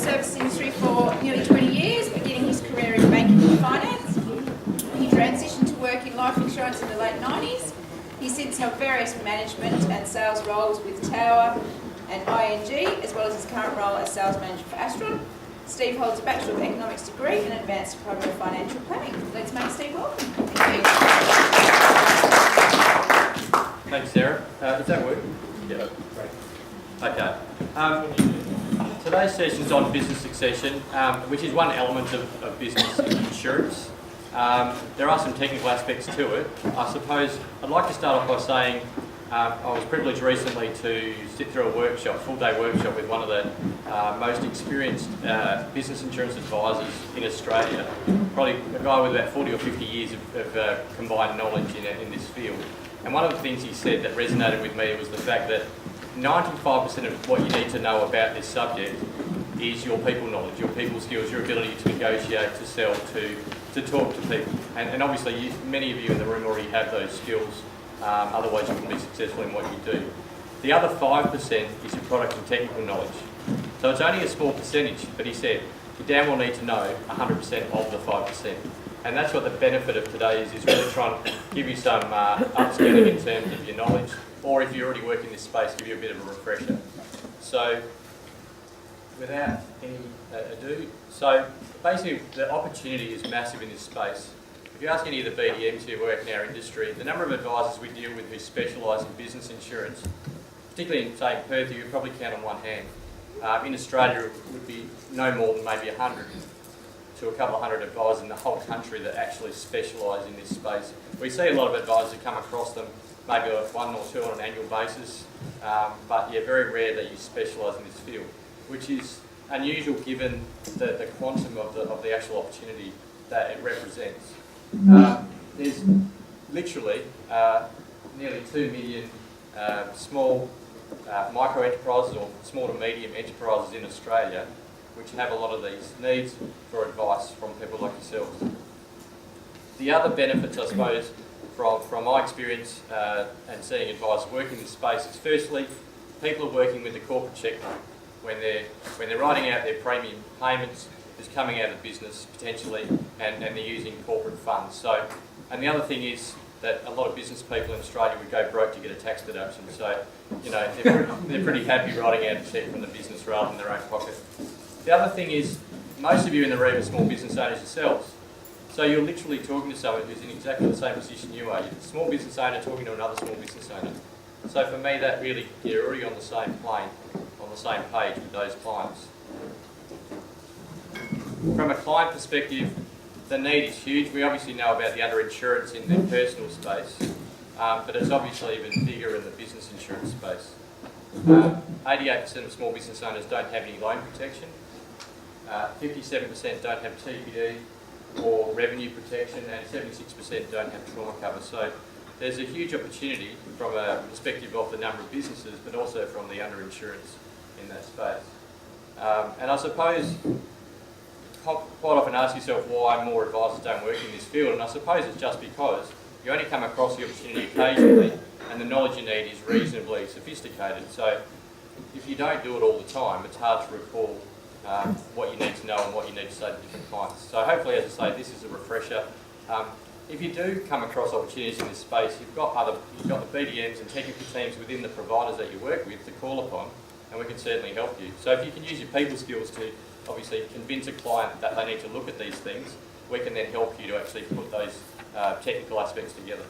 service industry for nearly 20 years, beginning his career in banking and finance. He transitioned to work in life insurance in the late 90s. He since held various management and sales roles with Tower and ING, as well as his current role as sales manager for Astron. Steve holds a Bachelor of Economics degree and an advanced diploma of financial planning. Let's make Steve welcome. Thank you. Thanks, Sarah. Does that work? Yeah. Great. Okay. Today's session is on business succession, which is one element of business insurance. There are some technical aspects to it. I suppose I'd like to start off by saying I was privileged recently to sit through a workshop, full-day workshop with one of the most experienced business insurance advisors in Australia, probably a guy with about 40 or 50 years of combined knowledge in this field. And one of the things he said that resonated with me was the fact that 95% of what you need to know about this subject is your people knowledge, your people skills, your ability to negotiate, to sell, to talk to people. And obviously many of you in the room already have those skills, otherwise you wouldn't be successful in what you do. The other 5% is your product and technical knowledge. So it's only a small percentage, but he said you damn well need to know 100% of the 5%. And that's what the benefit of today is really trying to give you some upskilling in terms of your knowledge, or if you already work in this space, give you a bit of a refresher. So, without any ado, so basically the opportunity is massive in this space. If you ask any of the BDMs who work in our industry, the number of advisors we deal with who specialise in business insurance, particularly in, say, Perth, you could probably count on one hand. In Australia, it would be no more than maybe 100 to a couple of hundred advisors in the whole country that actually specialise in this space. We see a lot of advisors come across them, maybe one or two on an annual basis, but yeah, very rare that you specialise in this field, which is unusual given the quantum of the actual opportunity that it represents. There's literally nearly 2 million small micro enterprises or small to medium enterprises in Australia which have a lot of these needs for advice from people like yourselves. The other benefits, I suppose, from my experience and seeing advisors work in this space is firstly, people are working with the corporate sector when they're writing out their premium payments, is coming out of business potentially, and they're using corporate funds. So, and the other thing is that a lot of business people in Australia would go broke to get a tax deduction. So, you know, they're pretty happy writing out a cheque from the business rather than their own pocket. The other thing is, most of you in the room are small business owners yourselves. So you're literally talking to someone who's in exactly the same position you are. You're a small business owner talking to another small business owner. So for me, that really, you're already on the same plane, on the same page with those clients. From a client perspective, the need is huge. We obviously know about the underinsurance in the personal space, but it's obviously even bigger in the business insurance space. 88% of small business owners don't have any loan protection. 57% don't have TPD or revenue protection, and 76% don't have trauma cover. So there's a huge opportunity from a perspective of the number of businesses, but also from the underinsurance in that space. And I suppose quite often ask yourself why more advisors don't work in this field, and I suppose it's just because you only come across the opportunity occasionally, and the knowledge you need is reasonably sophisticated. So if you don't do it all the time, it's hard to recall what you need to know and what you need to say to different clients. So hopefully, as I say, this is a refresher. If you do come across opportunities in this space, you've got the BDMs and technical teams within the providers that you work with to call upon, and we can certainly help you. So if you can use your people skills to obviously convince a client that they need to look at these things, we can then help you to actually put those technical aspects together.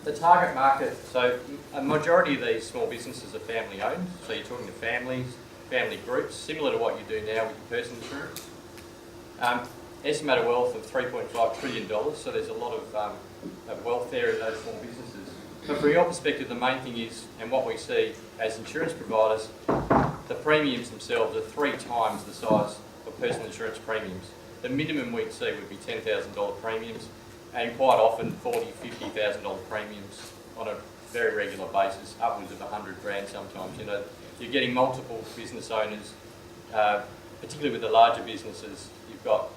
The target market, so a majority of these small businesses are family owned, so you're talking to families, family groups, similar to what you do now with your personal insurance. Estimated wealth of $3.5 trillion, so there's a lot of wealth there in those small businesses. But from your perspective, the main thing is, and what we see as insurance providers, the premiums themselves are 3 times the size of personal insurance premiums. The minimum we'd see would be $10,000 premiums, and quite often $40,000, $50,000 premiums on a very regular basis, upwards of 100 grand sometimes. You know, you're getting multiple business owners, particularly with the larger businesses. You've got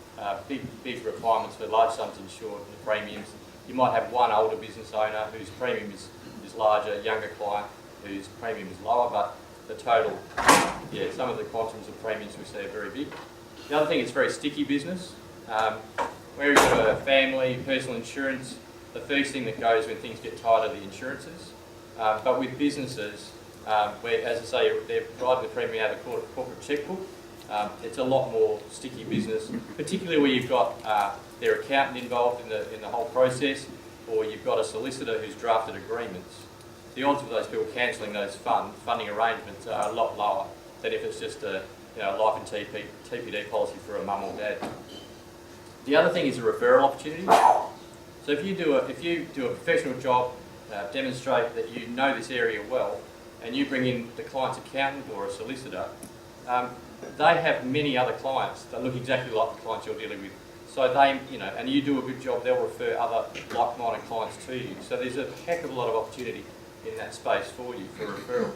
big requirements for large sums insured, the premiums. You might have one older business owner whose premium is larger, younger client whose premium is lower, but the total, yeah, some of the quantums of premiums we see are very big. The other thing, it's very sticky business. Where you've got a family, personal insurance, the first thing that goes when things get tight are the insurances. But with businesses, where, as I say, they're providing the premium out of the corporate chequebook, it's a lot more sticky business, particularly where you've got their accountant involved in the whole process, or you've got a solicitor who's drafted agreements. The odds of those people cancelling those funding arrangements are a lot lower than if it's just a life and TPD policy for a mum or dad. The other thing is a referral opportunity. So if you do a professional job, demonstrate that you know this area well, and you bring in the client's accountant or a solicitor, they have many other clients that look exactly like the clients you're dealing with. So they, and you do a good job, they'll refer other like-minded clients to you. So there's a heck of a lot of opportunity in that space for you for referrals.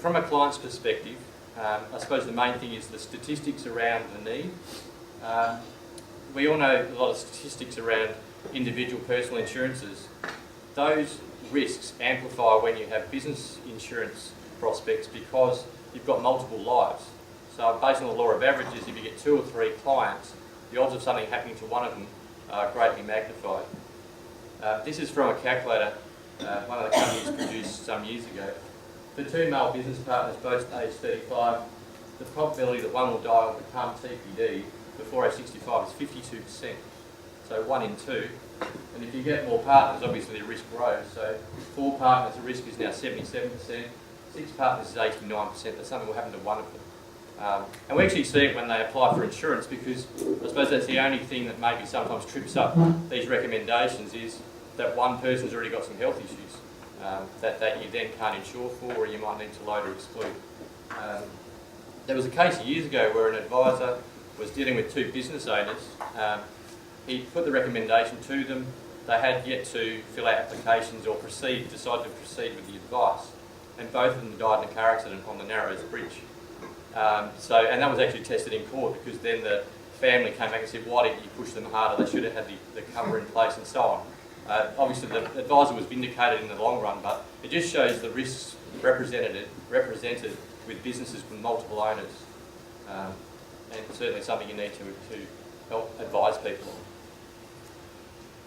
From a client's perspective, I suppose the main thing is the statistics around the need. We all know a lot of statistics around individual personal insurances. Those risks amplify when you have business insurance prospects because you've got multiple lives. So based on the law of averages, if you get 2 or 3 clients, the odds of something happening to one of them are greatly magnified. This is from a calculator one of the companies produced some years ago. For 2 male business partners, both age 35, the probability that one will die or become TPD before age 65 is 52%. So 1 in 2. And if you get more partners, obviously the risk grows. So 4 partners, the risk is now 77%. 6 partners is 89%. That's something will happen to one of them. And we actually see it when they apply for insurance, because I suppose that's the only thing that maybe sometimes trips up these recommendations is that one person's already got some health issues that you then can't insure for, or you might need to load or exclude. There was a case years ago where an advisor was dealing with 2 business owners. He put the recommendation to them. They had yet to fill out applications or decided to proceed with the advice. And both of them died in a car accident on the Narrows Bridge. And that was actually tested in court, because then the family came back and said, why didn't you push them harder? They should have had the cover in place and so on. Obviously the advisor was vindicated in the long run, but it just shows the risks represented with businesses with multiple owners. And certainly something you need to help advise people on.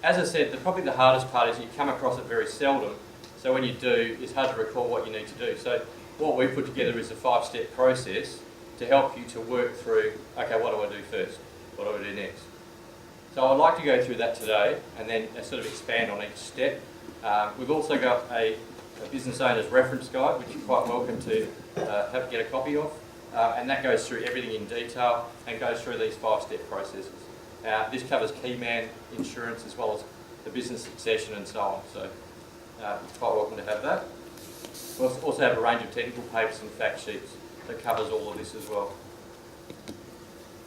As I said, probably the hardest part is you come across it very seldom, so when you do, it's hard to recall what you need to do. So what we've put together is a 5-step process to help you to work through, okay, what do I do first? What do I do next? So I'd like to go through that today and then sort of expand on each step. We've also got a business owner's reference guide, which you're quite welcome to get a copy of. And that goes through everything in detail and goes through these 5-step processes. This covers key man insurance as well as the business succession and so on. So you're quite welcome to have that. We'll also have a range of technical papers and fact sheets that covers all of this as well.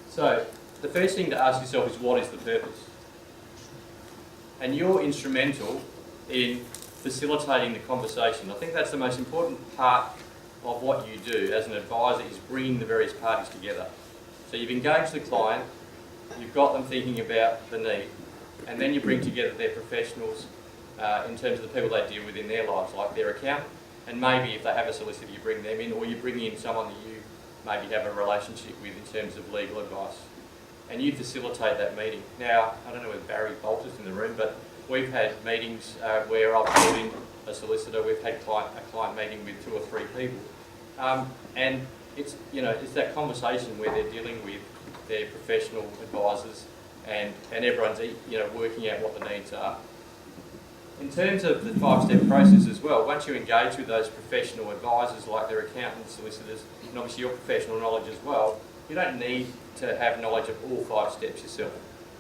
So the first thing to ask yourself is, what is the purpose? And you're instrumental in facilitating the conversation. I think that's the most important part of what you do as an advisor, is bringing the various parties together. So you've engaged the client, you've got them thinking about the need, and then you bring together their professionals in terms of the people they deal with in their lives, like their accountant, and maybe if they have a solicitor, you bring them in, or you bring in someone that you maybe have a relationship with in terms of legal advice. And you facilitate that meeting. Now, I don't know whether Barry Bolter's in the room, but we've had meetings where I've brought in a solicitor. We've had a client meeting with 2 or 3 people, and it's that conversation where they're dealing with their professional advisors, and everyone's working out what the needs are. In terms of the 5-step process as well, once you engage with those professional advisors like their accountants, solicitors, and obviously your professional knowledge as well, you don't need to have knowledge of all 5 steps yourself,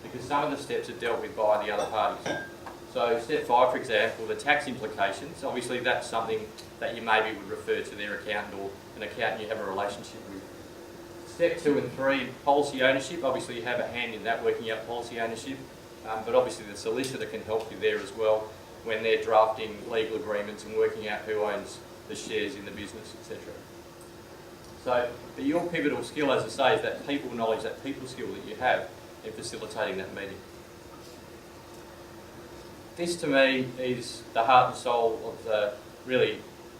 because some of the steps are dealt with by the other parties. So step 5, for example, the tax implications, obviously that's something that you maybe would refer to their accountant or an accountant you have a relationship with. Step 2 and 3, policy ownership, obviously you have a hand in that, working out policy ownership, but obviously the solicitor can help you there as well when they're drafting legal agreements and working out who owns the shares in the business, etc. So your pivotal skill, as I say, is that people knowledge, that people skill that you have in facilitating that meeting. This to me is the heart and soul of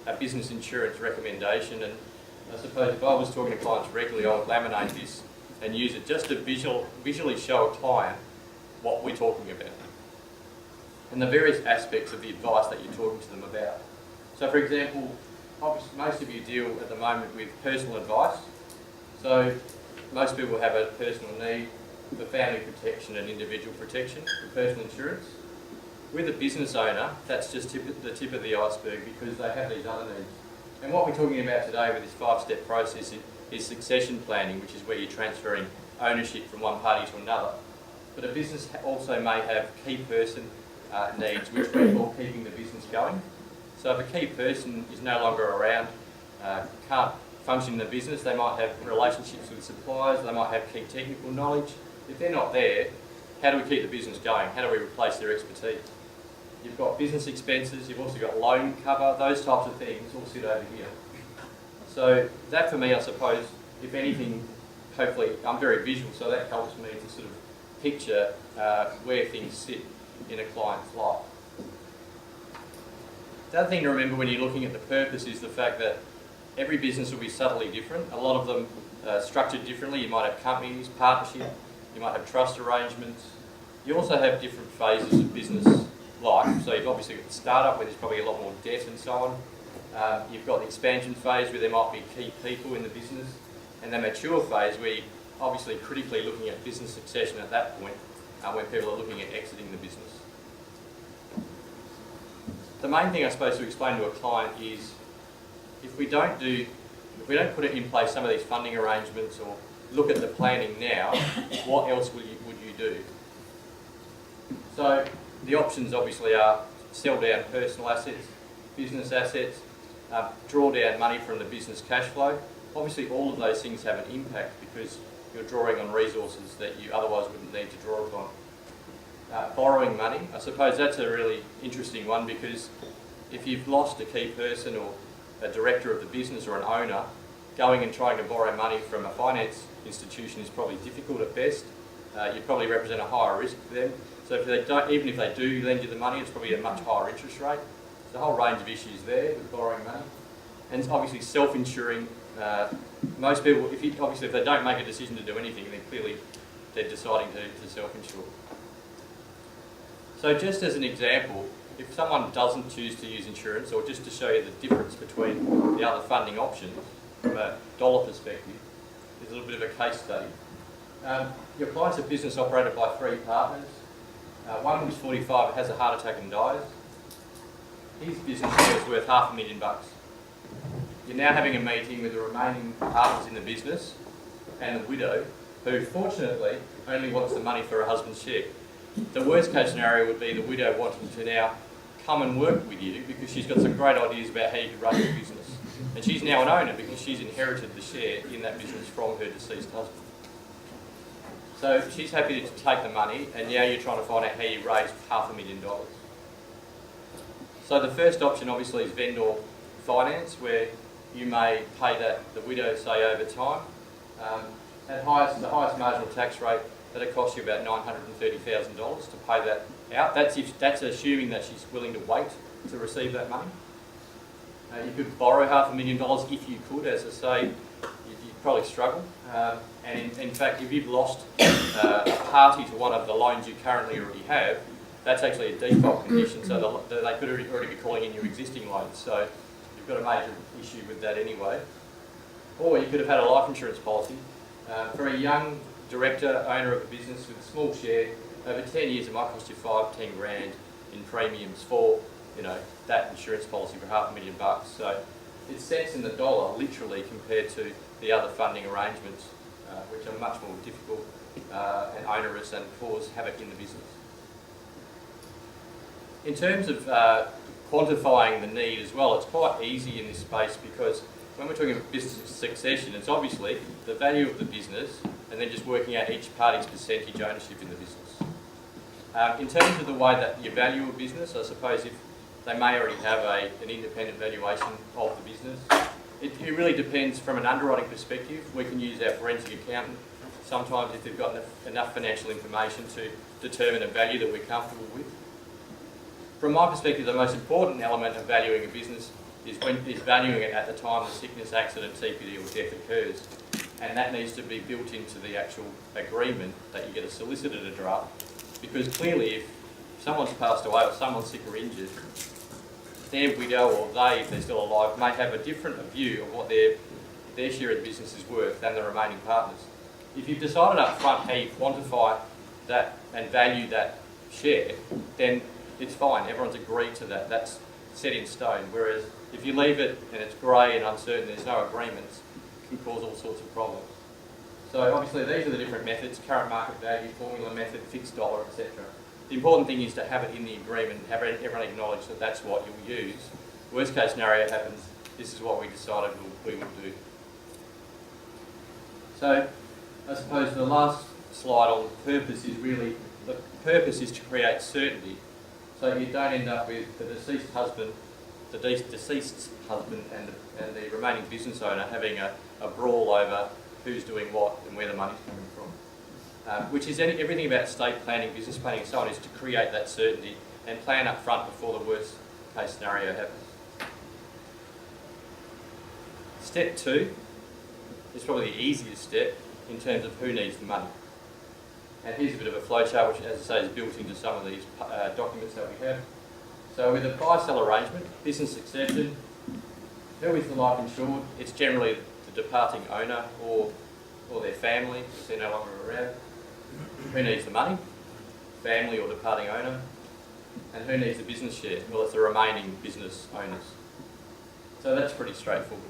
a business insurance recommendation, and I suppose if I was talking to clients regularly, I would laminate this and use it just to visually show a client what we're talking about and the various aspects of the advice that you're talking to them about. So for example, obviously most of you deal at the moment with personal advice. So most people have a personal need for family protection and individual protection for personal insurance. With a business owner, that's just the tip of the iceberg because they have these other needs. And what we're talking about today with this 5-step process is succession planning, which is where you're transferring ownership from one party to another. But a business also may have key person needs, which we call keeping the business going. So if a key person is no longer around, can't function in the business, they might have relationships with suppliers, they might have key technical knowledge. If they're not there, how do we keep the business going? How do we replace their expertise? You've got business expenses, you've also got loan cover, those types of things all sit over here. So that for me, I suppose, if anything, hopefully, I'm very visual, so that helps me to sort of picture where things sit in a client's life. The other thing to remember when you're looking at the purpose is the fact that every business will be subtly different. A lot of them are structured differently. You might have companies, partnership, you might have trust arrangements. You also have different phases of business life. So you've obviously got the startup where there's probably a lot more debt and so on. You've got the expansion phase where there might be key people in the business, and the mature phase where you're obviously critically looking at business succession at that point when people are looking at exiting the business. The main thing I suppose to explain to a client is if we don't put in place some of these funding arrangements or look at the planning now, what else would you do? So the options obviously are sell down personal assets, business assets, draw down money from the business cash flow. Obviously all of those things have an impact because you're drawing on resources that you otherwise wouldn't need to draw upon. Borrowing money, I suppose that's a really interesting one because if you've lost a key person or a director of the business or an owner, going and trying to borrow money from a finance institution is probably difficult at best. You probably represent a higher risk for them. So if they don't, even if they do lend you the money, it's probably a much higher interest rate. There's a whole range of issues there with borrowing money. And it's obviously self-insuring. Most people, if they don't make a decision to do anything, then clearly they're deciding to self-insure. So just as an example, if someone doesn't choose to use insurance, or just to show you the difference between the other funding options from a dollar perspective, there's a little bit of a case study. Your client's a business operated by 3 partners. One who's 45 has a heart attack and dies. His business share is worth $500,000. You're now having a meeting with the remaining partners in the business and the widow, who fortunately only wants the money for her husband's share. The worst case scenario would be the widow wanting to now come and work with you because she's got some great ideas about how you could run your business. And she's now an owner because she's inherited the share in that business from her deceased husband. So she's happy to take the money, and now you're trying to find out how you raise $500,000. So the first option obviously is vendor finance, where you may pay the widow, say, over time. The highest marginal tax rate, that'll cost you about $930,000 to pay that out. That's assuming that she's willing to wait to receive that money. You could borrow $500,000 if you could. As I say, you'd probably struggle. And in fact, if you've lost a party to one of the loans you currently already have, that's actually a default condition, so they could already be calling in your existing loans. So you've got a major issue with that anyway. Or you could have had a life insurance policy. For a young director, owner of a business with a small share, over 10 years it might cost you $5-10 grand in premiums for that insurance policy for $500,000. So it's cents in the dollar, literally, compared to the other funding arrangements, which are much more difficult and onerous and cause havoc in the business. In terms of quantifying the need as well, it's quite easy in this space because when we're talking about business succession, it's obviously the value of the business and then just working out each party's percentage ownership in the business. In terms of the way that you value a business, I suppose if they may already have an independent valuation of the business, it really depends from an underwriting perspective. We can use our forensic accountant sometimes if they've got enough financial information to determine a value that we're comfortable with. From my perspective, the most important element of valuing a business is valuing it at the time the sickness, accident, TPD or death occurs. And that needs to be built into the actual agreement that you get a solicitor to draft. Because clearly if someone's passed away or someone's sick or injured, their widow or they, if they're still alive, may have a different view of what their share of the business is worth than the remaining partners. If you've decided up front how you quantify that and value that share, then it's fine. Everyone's agreed to that. That's set in stone. Whereas if you leave it and it's grey and uncertain, there's no agreements, it can cause all sorts of problems. So obviously these are the different methods: current market value, formula method, fixed dollar, etc. The important thing is to have it in the agreement and have everyone acknowledge that that's what you'll use. Worst case scenario happens, this is what we decided we would do. So I suppose the last slide on purpose is really, the purpose is to create certainty so you don't end up with the deceased husband and the remaining business owner having a brawl over who's doing what and where the money's coming from. Which is everything about estate planning, business planning and so on, is to create that certainty and plan up front before the worst case scenario happens. Step 2 is probably the easiest step in terms of who needs the money. And here's a bit of a flowchart which, as I say, is built into some of these documents that we have. So with a buy-sell arrangement, business succession, who is the life insured? It's generally the departing owner or their family, if they're no longer around. Who needs the money? Family or departing owner. And who needs the business share? Well, it's the remaining business owners. So that's pretty straightforward.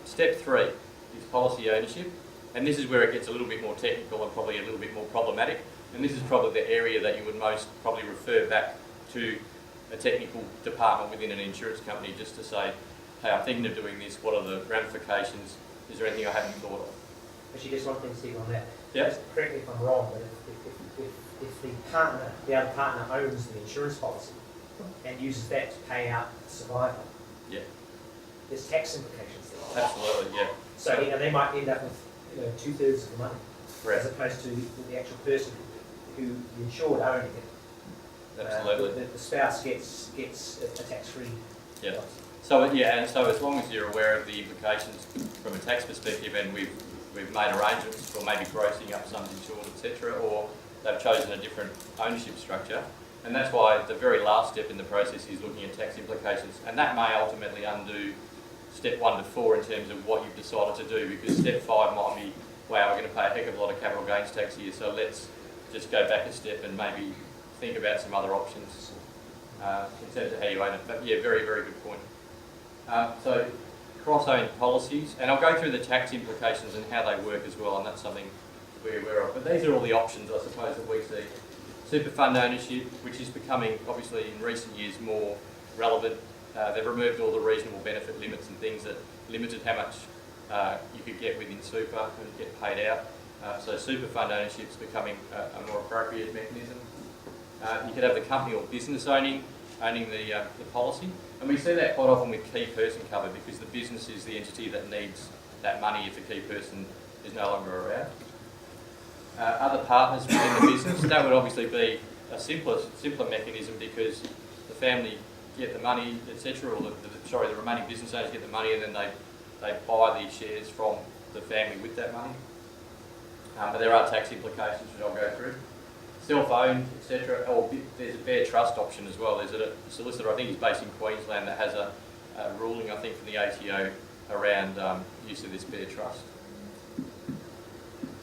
Step 3 is policy ownership. And this is where it gets a little bit more technical and probably a little bit more problematic. And this is probably the area that you would most probably refer back to a technical department within an insurance company just to say, hey, I'm thinking of doing this, what are the ramifications? Is there anything I haven't thought of? Actually, just one thing, Steve, on that. Yep. Just correct me if I'm wrong, but if the other partner owns the insurance policy and uses that to pay out the survivor, Yeah. there's tax implications there. Absolutely, yeah. So they might end up with 2/3 of the money, Correct. as opposed to the actual person who the insured owning it. Absolutely. The spouse gets a tax-free. Yeah. So yeah, and so as long as you're aware of the implications from a tax perspective, and we've made arrangements for maybe grossing up sums insured, etc., or they've chosen a different ownership structure, and that's why the very last step in the process is looking at tax implications, and that may ultimately undo step 1 to 4 in terms of what you've decided to do, because step 5 might be, wow, we're going to pay a heck of a lot of capital gains tax here, so let's just go back a step and maybe think about some other options in terms of how you own it. But yeah, very, very good point. So cross-owned policies, and I'll go through the tax implications and how they work as well, and that's something to be aware of. But these are all the options, I suppose, that we see. Super fund ownership, which is becoming, obviously, in recent years more relevant. They've removed all the reasonable benefit limits and things that limited how much you could get within super and get paid out. So super fund ownership is becoming a more appropriate mechanism. You could have the company or business owning the policy. And we see that quite often with key person cover, because the business is the entity that needs that money if the key person is no longer around. Other partners within the business, that would obviously be a simpler mechanism, because the family get the money, etc., or the remaining business owners get the money, and then they buy the shares from the family with that money. But there are tax implications which I'll go through. Self-owned, etc., or there's a bare trust option as well. There's a solicitor, I think he's based in Queensland, that has a ruling, I think, from the ATO around use of this bare trust.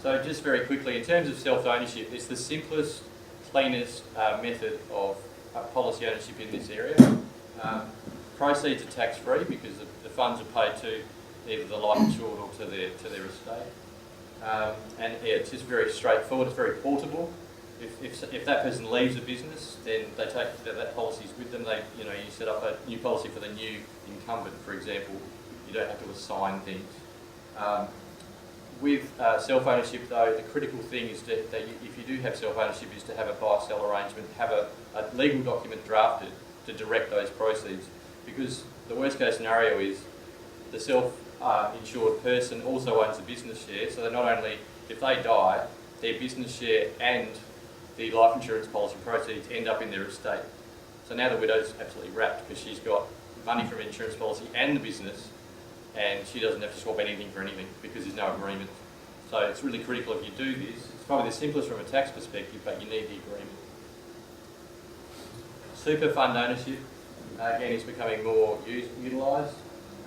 So just very quickly, in terms of self-ownership, it's the simplest, cleanest method of policy ownership in this area. Proceeds are tax-free because the funds are paid to either the life insured or to their estate. And yeah, it's just very straightforward, it's very portable. If that person leaves the business, then they take that policies with them. You set up a new policy for the new incumbent, for example. You don't have to assign things. With self-ownership, though, the critical thing is that if you do have self-ownership, is to have a buy-sell arrangement, have a legal document drafted to direct those proceeds. Because the worst-case scenario is the self-insured person also owns a business share, so that not only, if they die, their business share and the life insurance policy proceeds end up in their estate. So now the widow's absolutely wrapped because she's got money from an insurance policy and the business, and she doesn't have to swap anything for anything because there's no agreement. So it's really critical if you do this. It's probably the simplest from a tax perspective, but you need the agreement. Super fund ownership, again, is becoming more utilised.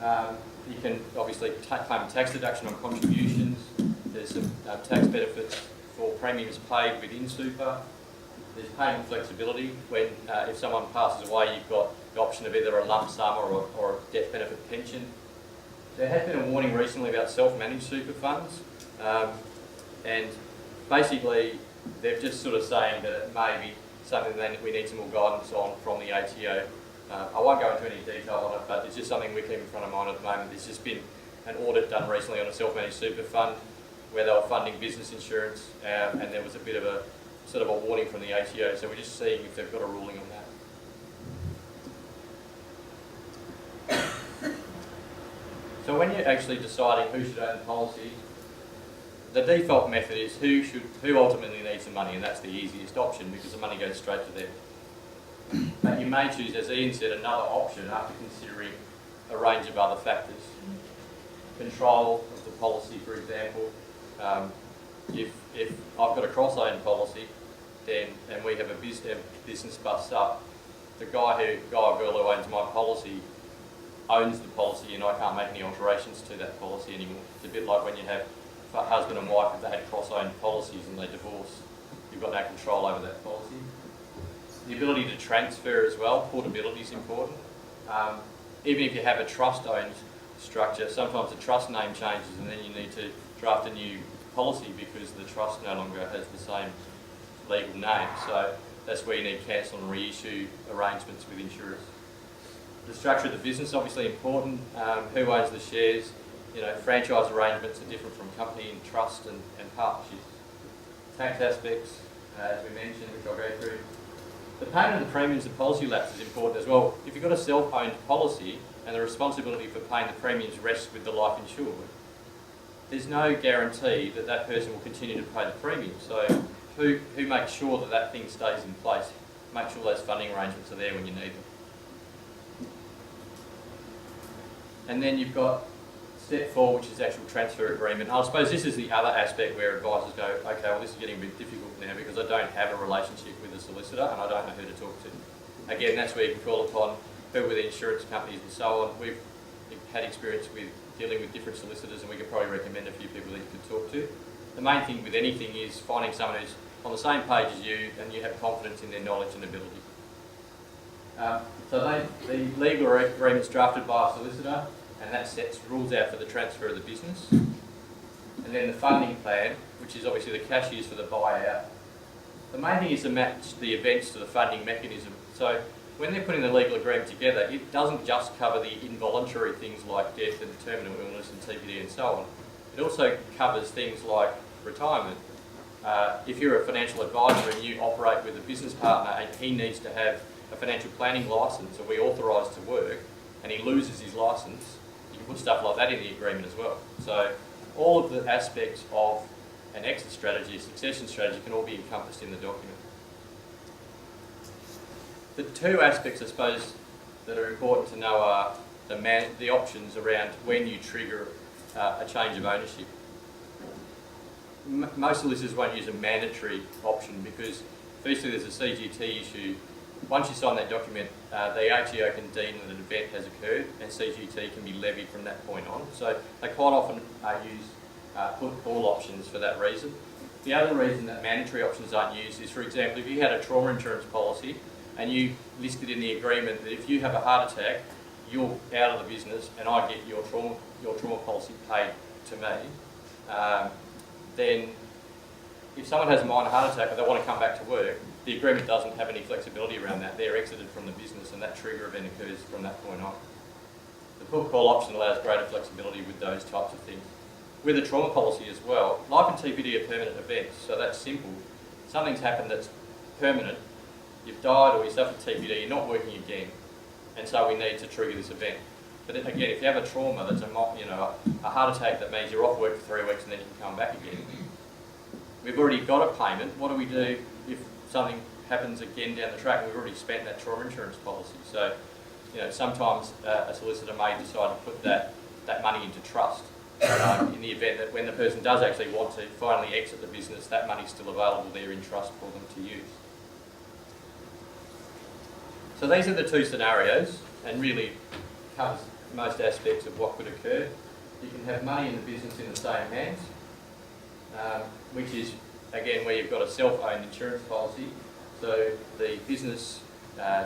You can obviously claim a tax deduction on contributions. There's some tax benefits for premiums paid within super. There's payment flexibility when if someone passes away, you've got the option of either a lump sum or a death benefit pension. There has been a warning recently about self-managed super funds, and basically they're just sort of saying that it may be something that we need some more guidance on from the ATO. I won't go into any detail on it, but it's just something we keep in front of mind at the moment. There's just been an audit done recently on a self-managed super fund where they were funding business insurance, and there was a bit of a sort of a warning from the ATO. So we're just seeing if they've got a ruling on that. So when you're actually deciding who should own the policy, the default method is who ultimately needs the money, and that's the easiest option because the money goes straight to them. But you may choose, as Ian said, another option after considering a range of other factors. Control of the policy, for example. If I've got a cross-owned policy, then and we have a business busts up, the guy or girl who owns my policy owns the policy, and I can't make any alterations to that policy anymore. It's a bit like when you have a husband and wife, if they had cross-owned policies and they divorce, you've got no control over that policy. The ability to transfer as well, portability is important. Even if you have a trust-owned structure, sometimes the trust name changes and then you need to draft a new policy because the trust no longer has the same legal name. So that's where you need cancel and reissue arrangements with insurers. The structure of the business is obviously important. Who owns the shares? You know, franchise arrangements are different from company and trust and partnerships. Tax aspects, as we mentioned, which I'll go through. The payment of the premiums and policy lapse is important as well. If you've got a self-owned policy and the responsibility for paying the premiums rests with the life insured, there's no guarantee that that person will continue to pay the premiums. So who makes sure that that thing stays in place? Make sure those funding arrangements are there when you need them. And then you've got step 4, which is actual transfer agreement. I suppose this is the other aspect where advisors go, okay, well this is getting a bit difficult now because I don't have a relationship with the solicitor and I don't know who to talk to. Again, that's where you can call upon people with insurance companies and so on. We've had experience with dealing with different solicitors and we could probably recommend a few people that you could talk to. The main thing with anything is finding someone who's on the same page as you and you have confidence in their knowledge and ability. So the legal agreement's drafted by a solicitor, and that sets rules out for the transfer of the business. And then the funding plan, which is obviously the cash used for the buyout. The main thing is to match the events to the funding mechanism. So when they're putting the legal agreement together, it doesn't just cover the involuntary things like death and terminal illness and TPD and so on. It also covers things like retirement. If you're a financial advisor and you operate with a business partner and he needs to have a financial planning licence or we authorised to work and he loses his licence, you can put stuff like that in the agreement as well. So all of the aspects of an exit strategy, a succession strategy can all be encompassed in the document. The two aspects, I suppose, that are important to know are the options around when you trigger a change of ownership. Most solicitors won't use a mandatory option because firstly there's a CGT issue. Once you sign that document, the ATO can deem that an event has occurred and CGT can be levied from that point on. So they quite often use put call options for that reason. The other reason that mandatory options aren't used is, for example, if you had a trauma insurance policy and you listed in the agreement that if you have a heart attack, you're out of the business and I get your trauma policy paid to me, then if someone has a minor heart attack but they want to come back to work, the agreement doesn't have any flexibility around that. They're exited from the business and that trigger event occurs from that point on. The put call option allows greater flexibility with those types of things. With a trauma policy as well, life and TPD are permanent events, so that's simple. Something's happened that's permanent, you've died or you suffered TPD, you're not working again, and so we need to trigger this event. But again, if you have a trauma that's a heart attack, that means you're off work for 3 weeks and then you can come back again. We've already got a payment. What do we do if something happens again down the track, and we've already spent that trauma insurance policy. So, sometimes a solicitor may decide to put that money into trust in the event that when the person does actually want to finally exit the business, that money's still available there in trust for them to use. So these are the two scenarios, and really covers most aspects of what could occur. You can have money in the business in the same hands, which is, again, where you've got a self-owned insurance policy. So the business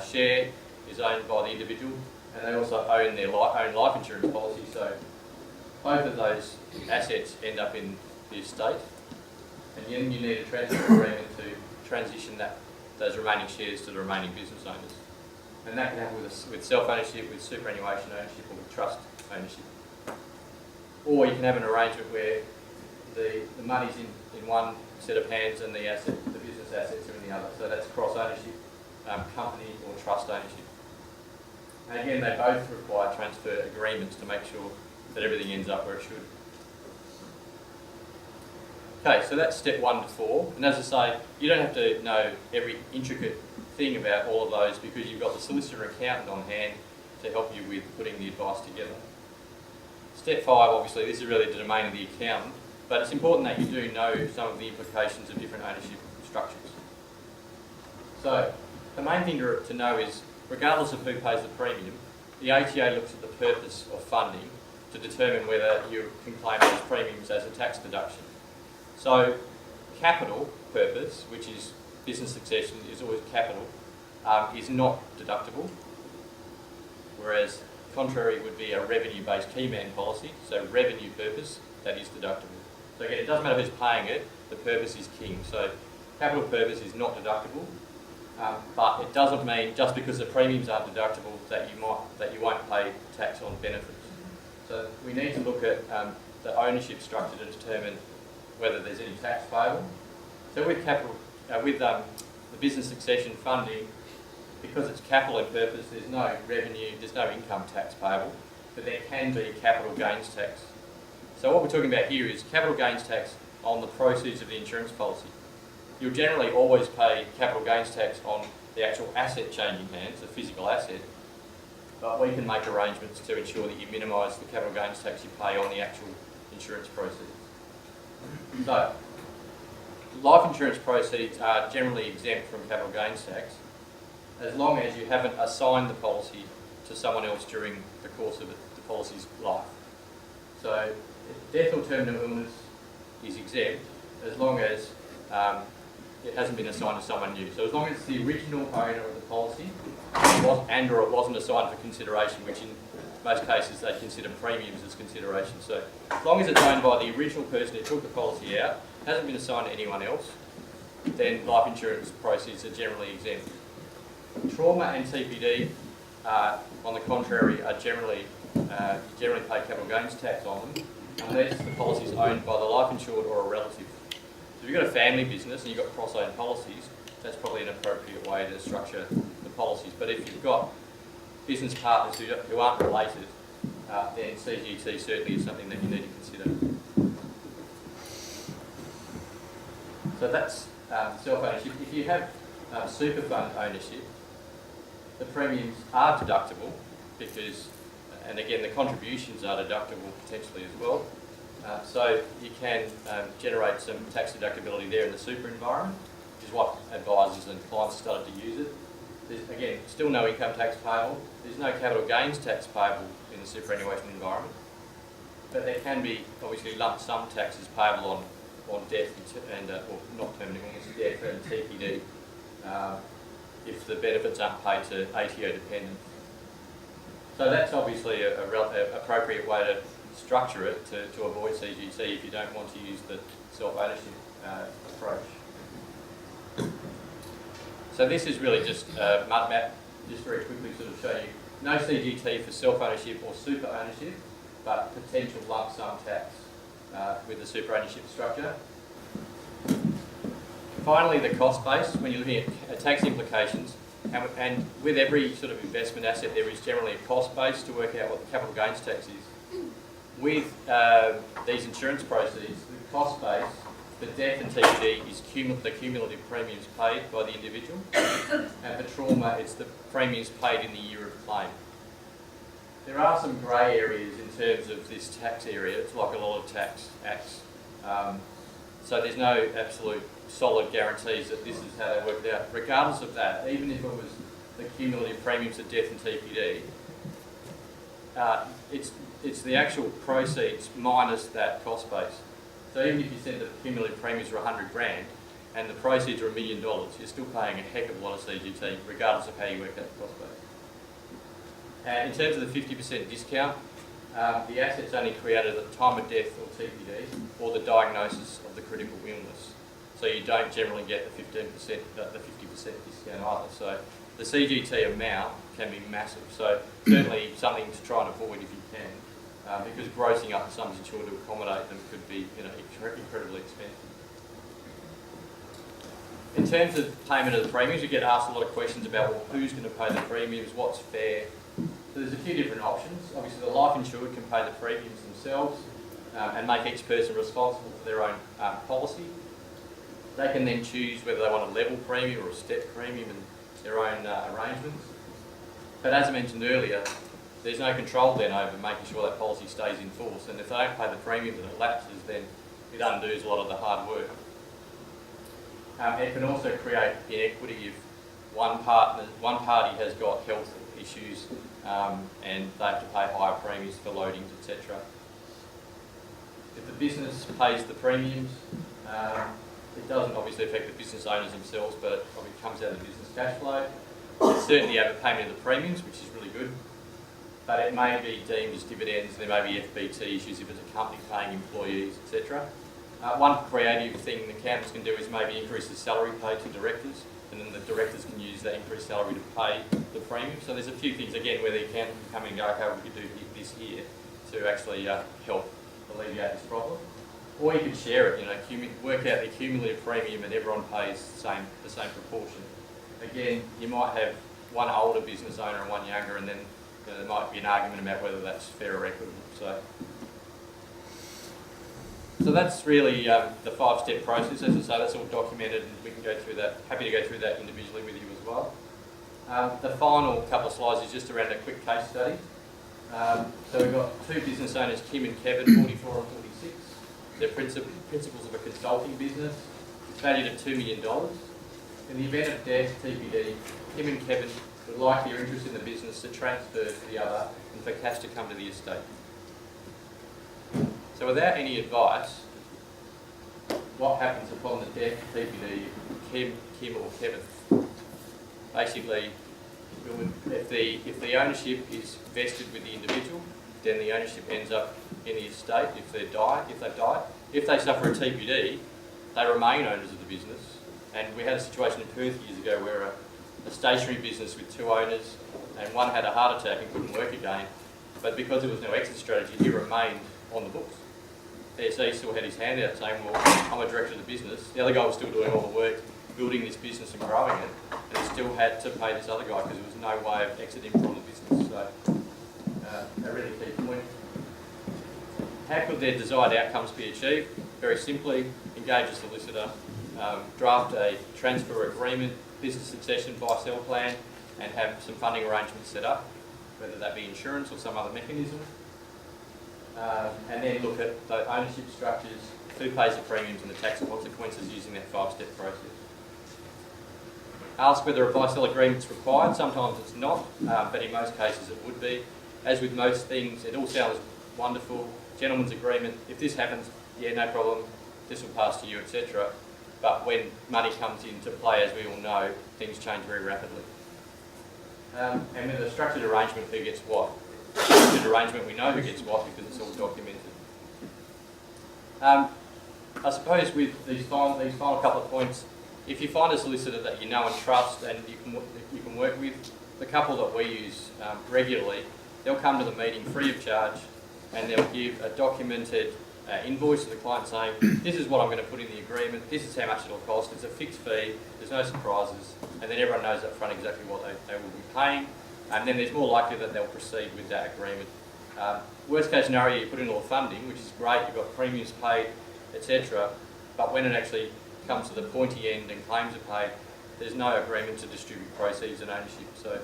share is owned by the individual, and they also own their own life insurance policy. So both of those assets end up in the estate, and then you need a transfer agreement to transition those remaining shares to the remaining business owners. And that can happen with self-ownership, with superannuation ownership, or with trust ownership. Or you can have an arrangement where the money's in one set of hands and the business assets are in the other. So that's cross-ownership, company or trust ownership. And again, they both require transfer agreements to make sure that everything ends up where it should. Okay, so that's step 1 to 4. And as I say, you don't have to know every intricate thing about all of those, because you've got the solicitor accountant on hand to help you with putting the advice together. Step 5, obviously, this is really the domain of the accountant, but it's important that you do know some of the implications of different ownership structures. So the main thing to know is, regardless of who pays the premium, the ATO looks at the purpose of funding to determine whether you can claim those premiums as a tax deduction. So capital purpose, which is business succession, is always capital, is not deductible, whereas contrary would be a revenue-based key man policy, so revenue purpose, that is deductible. So again, it doesn't matter who's paying it, the purpose is king. So capital purpose is not deductible, but it doesn't mean just because the premiums aren't deductible that you won't pay tax on benefits. So we need to look at the ownership structure to determine whether there's any tax payable. So with the business succession funding, because it's capital in purpose, there's no revenue, there's no income tax payable, but there can be capital gains tax. So what we're talking about here is capital gains tax on the proceeds of the insurance policy. You'll generally always pay capital gains tax on the actual asset changing hands, the physical asset, but we can make arrangements to ensure that you minimise the capital gains tax you pay on the actual insurance proceeds. So, life insurance proceeds are generally exempt from capital gains tax as long as you haven't assigned the policy to someone else during the course of the policy's life. So, death or terminal illness is exempt as long as it hasn't been assigned to someone new. So as long as it's the original owner of the policy or it wasn't assigned for consideration, which in most cases they consider premiums as consideration. So as long as it's owned by the original person who took the policy out, hasn't been assigned to anyone else, then life insurance proceeds are generally exempt. Trauma and TPD, on the contrary, are generally pay capital gains tax on them unless the policy is owned by the life insured or a relative. So if you've got a family business and you've got cross-owned policies, that's probably an appropriate way to structure the policies. But if you've got business partners who aren't related, then CGT certainly is something that you need to consider. So that's self-ownership. If you have super fund ownership, the premiums are deductible because, and again, the contributions are deductible potentially as well. So you can generate some tax deductibility there in the super environment, which is what advisors and clients started to use it. There's, again, still no income tax payable. There's no capital gains tax payable in the superannuation environment. But there can be, obviously, lump sum taxes payable on death and or not terminal illness, death and TPD if the benefits aren't paid to ATO dependents. So that's obviously a appropriate way to structure it to avoid CGT if you don't want to use the self-ownership approach. So this is really just a mud map, just very quickly sort of show you no CGT for self-ownership or super ownership, but potential lump sum tax with the super ownership structure. Finally, the cost base, when you're looking at tax implications, and with every sort of investment asset, there is generally a cost base to work out what the capital gains tax is. With these insurance proceeds, the cost base For death and TPD is the cumulative premiums paid by the individual, and for trauma it's the premiums paid in the year of claim. There are some grey areas in terms of this tax area. It's like a lot of tax acts. So there's no absolute solid guarantees that this is how they work it out. Regardless of that, even if it was the cumulative premiums of death and TPD, it's the actual proceeds minus that cost base. So even if you said that the cumulative premiums were 100 grand and the proceeds are $1 million, you're still paying a heck of a lot of CGT, regardless of how you work out the cost base. In terms of the 50% discount, the asset's only created at the time of death or TPD or the diagnosis of the critical illness. So you don't generally get the 50% discount either. So the CGT amount can be massive. So certainly something to try and avoid if you can. Because grossing up the sums insured to accommodate them could be, incredibly expensive. In terms of payment of the premiums, we get asked a lot of questions about, well, who's going to pay the premiums, what's fair. So there's a few different options. Obviously, the life insured can pay the premiums themselves and make each person responsible for their own policy. They can then choose whether they want a level premium or a step premium and their own arrangements. But as I mentioned earlier, there's no control then over making sure that policy stays in force, and if they don't pay the premiums and it lapses, then it undoes a lot of the hard work. It can also create inequity if one party has got health issues and they have to pay higher premiums for loadings, etc. If the business pays the premiums, it doesn't obviously affect the business owners themselves, but it probably comes out of the business cash flow. There's certainly a payment of the premiums, which is really good. But it may be deemed as dividends, there may be FBT issues if it's a company paying employees, etc. One creative thing the accountants can do is maybe increase the salary paid to directors, and then the directors can use that increased salary to pay the premium. So there's a few things, again, where the accountant can come in and go, okay, we could do this here to actually help alleviate this problem. Or you could share it, work out the cumulative premium and everyone pays the same proportion. Again, you might have one older business owner and one younger, and then there might be an argument about whether that's fair or equitable. So that's really the 5-step process. As I say, that's all documented, and we can go through that. Happy to go through that individually with you as well. The final couple of slides is just around a quick case study. So we've got two business owners, Kim and Kevin, 44 and 46. They're principals of a consulting business. It's valued at $2 million. In the event of death, TPD, Kim and Kevin would like their interest in the business to transfer to the other and for cash to come to the estate. So without any advice, what happens upon the death of TPD, Kim or Kevin? Basically, if the ownership is vested with the individual, then the ownership ends up in the estate if they've died. If they suffer a TPD, they remain owners of the business. And we had a situation in Perth years ago where a stationery business with two owners, and one had a heart attack and couldn't work again, but because there was no exit strategy, he remained on the books. So he still had his hand out saying, well, I'm a director of the business. The other guy was still doing all the work, building this business and growing it, and he still had to pay this other guy because there was no way of exiting from the business. So a really key point. How could their desired outcomes be achieved? Very simply, engage a solicitor, draft a transfer agreement, business succession buy-sell plan, and have some funding arrangements set up, whether that be insurance or some other mechanism. And then look at the ownership structures, who pays the premiums and the tax consequences using that 5-step process. Ask whether a buy-sell agreement is required. Sometimes it's not, but in most cases it would be. As with most things, it all sounds wonderful. Gentleman's agreement, if this happens, yeah, no problem, this will pass to you, etc. But when money comes into play, as we all know, things change very rapidly. And with a structured arrangement, who gets what? Structured arrangement, we know who gets what because it's all documented. I suppose with these final couple of points, if you find a solicitor that you know and trust and you can work with, the couple that we use regularly, they'll come to the meeting free of charge and they'll give a documented invoice to the client saying, this is what I'm going to put in the agreement, this is how much it'll cost, it's a fixed fee, there's no surprises, and then everyone knows up front exactly what they will be paying, and then there's more likely that they'll proceed with that agreement. Worst case scenario, you put in all the funding, which is great, you've got premiums paid, etc., but when it actually comes to the pointy end and claims are paid, there's no agreement to distribute proceeds and ownership. So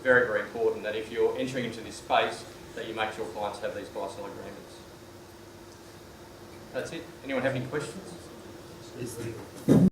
very, very important that if you're entering into this space, that you make sure clients have these buy-sell agreements. That's it. Anyone have any questions? Is the